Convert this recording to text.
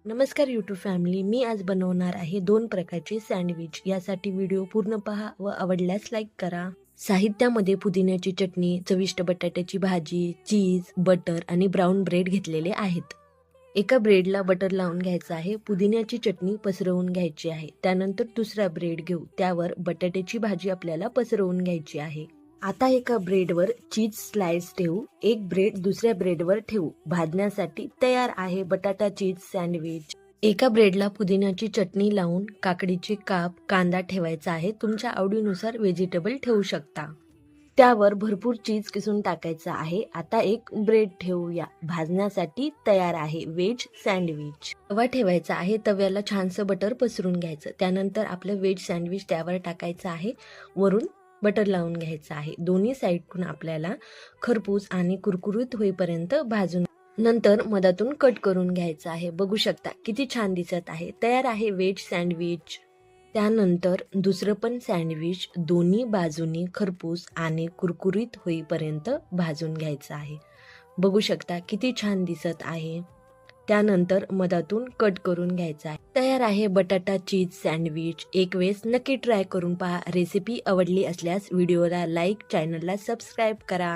नमस्कार YouTube family, मी आज बनवणार आहे 2 प्रकारचे सँडविच. यासाठी व्हिडिओ पूर्ण पहा व आवडल्यास लाईक करा. साहित्यामध्ये पुदिन्याची चटणी, चविष्ट बटाट्याची भाजी, चीज, बटर आणि ब्राऊन ब्रेड घेतलेले आहेत. एका ब्रेडला बटर लावून घ्यायचं आहे. पुदिन्याची चटणी पसरवून घ्यायची आहे. त्यानंतर दुसरा ब्रेड घेऊ. त्यावर बटाट्याची भाजी आपल्याला पसरवून घ्यायची आहे. आता एका ब्रेडवर चीज स्लाइस ठेवू. एक ब्रेड दुसऱ्या ब्रेडवर ठेवू. भाजण्यासाठी तयार आहे बटाटा चीज सँडविच. एका ब्रेडला पुदिन्याची चटणी लावून काकडीचे काप, कांदा ठेवायचा आहे. तुमच्या आवडीनुसार व्हेजिटेबल ठेवू शकता. त्यावर भरपूर चीज किसून टाकायचं आहे. आता एक ब्रेड ठेवूया. भाजण्यासाठी तयार आहे व्हेज सँडविच. तवा ठेवायचा आहे. तव्याला छानसं बटर पसरून घ्यायचं. त्यानंतर आपलं व्हेज सँडविच त्यावर टाकायचं आहे. वरून बटर लावून घ्यायचं आहे. दोन्ही साईडून आपल्याला खरपूस आणि कुरकुरीत होईपर्यंत भाजून नंतर मधातून कट करून घ्यायचं आहे. बघू शकता किती छान दिसत आहे. तयार आहे व्हेज सँडविच. त्यानंतर दुसरं पण सँडविच दोन्ही बाजूनी खरपूस आणि कुरकुरीत होईपर्यंत भाजून घ्यायचं आहे. बघू शकता किती छान दिसत आहे. त्यानंतर मधातून कट करून घ्यायचा आहे. तयार आहे बटाटा चीज सँडविच. एक वेळेस नक्की ट्राय करून पहा. रेसिपी आवडली असल्यास व्हिडिओला लाईक, चॅनलला सबस्क्राईब करा.